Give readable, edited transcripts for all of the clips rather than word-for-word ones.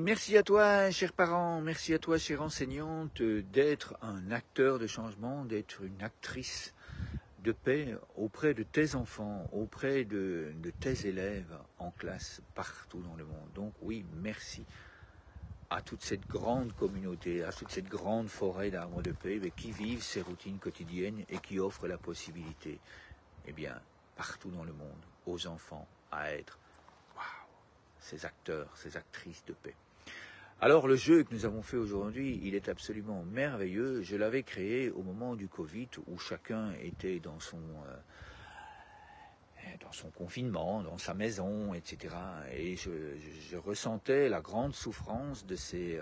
Merci à toi, chers parents, merci à toi, chère enseignante, d'être un acteur de changement, d'être une actrice de paix auprès de tes enfants, auprès de tes élèves en classe partout dans le monde. Donc oui, merci à toute cette grande communauté, à toute cette grande forêt d'arbres de paix qui vivent ces routines quotidiennes et qui offrent la possibilité, eh bien, partout dans le monde, aux enfants à être, ces acteurs, ces actrices de paix. Alors le jeu que nous avons fait aujourd'hui, il est absolument merveilleux. Je l'avais créé au moment du Covid où chacun était dans son confinement, dans sa maison, etc. Et je ressentais la grande souffrance de ces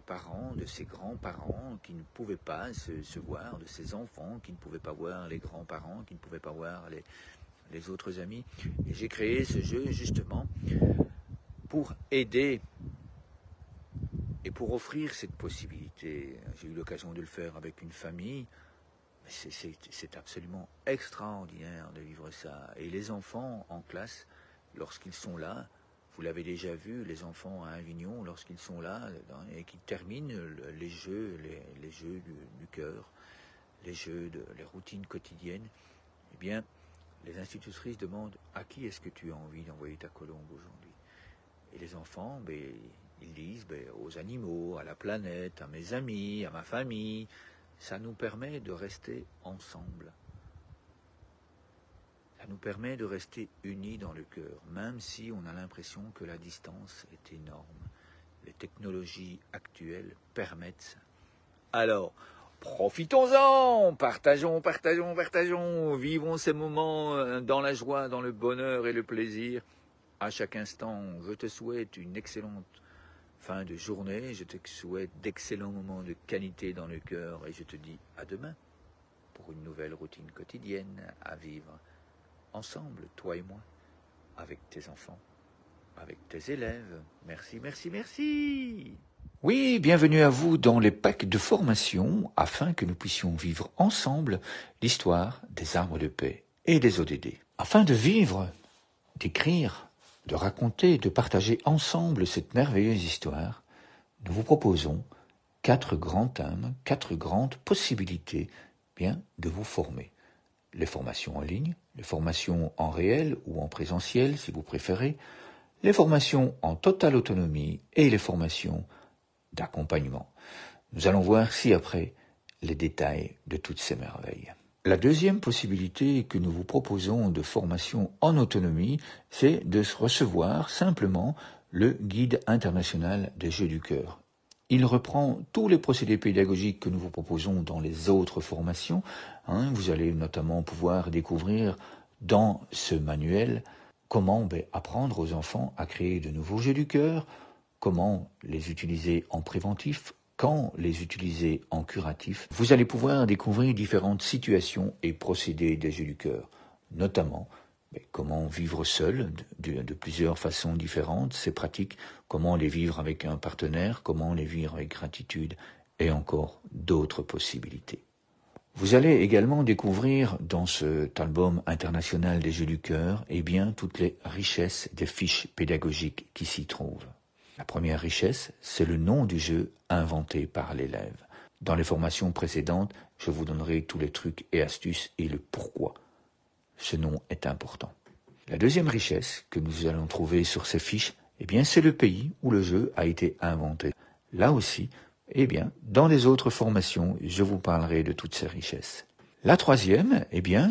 parents, de ces grands-parents qui ne pouvaient pas se voir, de ces enfants qui ne pouvaient pas voir les grands-parents, qui ne pouvaient pas voir les autres amis. Et j'ai créé ce jeu justement pour aider et pour offrir cette possibilité. J'ai eu l'occasion de le faire avec une famille. C'est absolument extraordinaire de vivre ça. Et les enfants en classe, lorsqu'ils sont là, vous l'avez déjà vu, les enfants à Avignon, lorsqu'ils sont là et qu'ils terminent les jeux du cœur, les routines quotidiennes, eh bien, les institutrices demandent à qui est-ce que tu as envie d'envoyer ta colombe aujourd'hui. Et les enfants, ils disent aux animaux, à la planète, à mes amis, à ma famille. Ça nous permet de rester ensemble. Ça nous permet de rester unis dans le cœur, même si on a l'impression que la distance est énorme. Les technologies actuelles permettent ça. Alors, profitons-en, partageons, vivons ces moments dans la joie, dans le bonheur et le plaisir. À chaque instant, je te souhaite une excellente fin de journée, je te souhaite d'excellents moments de qualité dans le cœur et je te dis à demain pour une nouvelle routine quotidienne à vivre ensemble, toi et moi, avec tes enfants, avec tes élèves. Merci, merci, merci. Oui, bienvenue à vous dans les packs de formation afin que nous puissions vivre ensemble l'histoire des arbres de paix et des ODD. Afin de vivre, d'écrire, de raconter, de partager ensemble cette merveilleuse histoire, nous vous proposons 4 grands thèmes, 4 grandes possibilités de vous former. Les formations en ligne, les formations en réel ou en présentiel si vous préférez, les formations en totale autonomie et les formations d'accompagnement. Nous allons voir ci-après les détails de toutes ces merveilles. La deuxième possibilité que nous vous proposons de formation en autonomie, c'est de recevoir simplement le guide international des jeux du cœur. Il reprend tous les procédés pédagogiques que nous vous proposons dans les autres formations. Vous allez notamment pouvoir découvrir dans ce manuel comment apprendre aux enfants à créer de nouveaux jeux du cœur, comment les utiliser en préventif, quand les utiliser en curatif. Vous allez pouvoir découvrir différentes situations et procédés des jeux du cœur, notamment comment vivre seul de plusieurs façons différentes, ces pratiques, comment les vivre avec un partenaire, comment les vivre avec gratitude et encore d'autres possibilités. Vous allez également découvrir dans cet album international des jeux du cœur toutes les richesses des fiches pédagogiques qui s'y trouvent. La première richesse, c'est le nom du jeu inventé par l'élève. Dans les formations précédentes, je vous donnerai tous les trucs et astuces et le pourquoi. Ce nom est important. La deuxième richesse que nous allons trouver sur ces fiches, c'est le pays où le jeu a été inventé. Là aussi, dans les autres formations, je vous parlerai de toutes ces richesses. La troisième,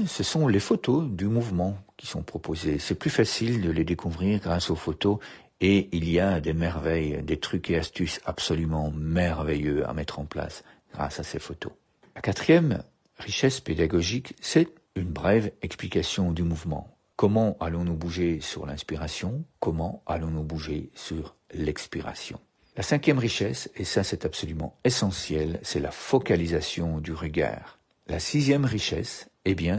ce sont les photos du mouvement qui sont proposées. C'est plus facile de les découvrir grâce aux photos. Et il y a des merveilles, des trucs et astuces absolument merveilleux à mettre en place grâce à ces photos. La quatrième richesse pédagogique, c'est une brève explication du mouvement. Comment allons-nous bouger sur l'inspiration? Comment allons-nous bouger sur l'expiration? La cinquième richesse, et ça c'est absolument essentiel, c'est la focalisation du regard. La sixième richesse,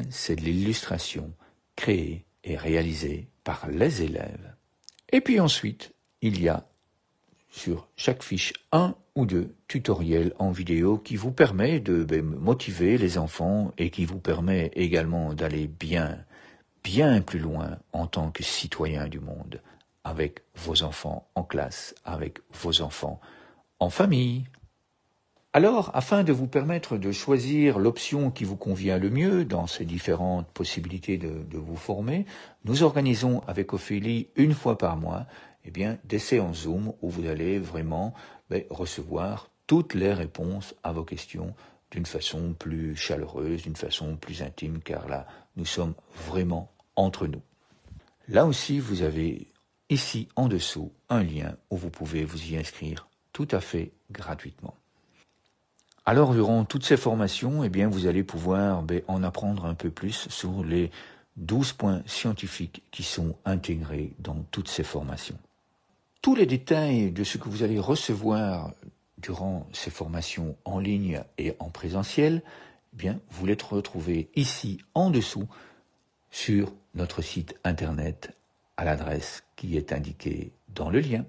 c'est de l'illustration créée et réalisée par les élèves. Et puis ensuite, il y a sur chaque fiche 1 ou 2 tutoriels en vidéo qui vous permet de motiver les enfants et qui vous permet également d'aller bien plus loin en tant que citoyen du monde avec vos enfants en classe, avec vos enfants en famille. Alors, afin de vous permettre de choisir l'option qui vous convient le mieux dans ces différentes possibilités de vous former, nous organisons avec Ophélie une fois par mois des séances Zoom où vous allez vraiment recevoir toutes les réponses à vos questions d'une façon plus chaleureuse, d'une façon plus intime, car là, nous sommes vraiment entre nous. Là aussi, vous avez ici en dessous un lien où vous pouvez vous y inscrire tout à fait gratuitement. Alors, durant toutes ces formations, vous allez pouvoir en apprendre un peu plus sur les 12 points scientifiques qui sont intégrés dans toutes ces formations. Tous les détails de ce que vous allez recevoir durant ces formations en ligne et en présentiel, vous les retrouvez ici en dessous sur notre site internet à l'adresse qui est indiquée dans le lien.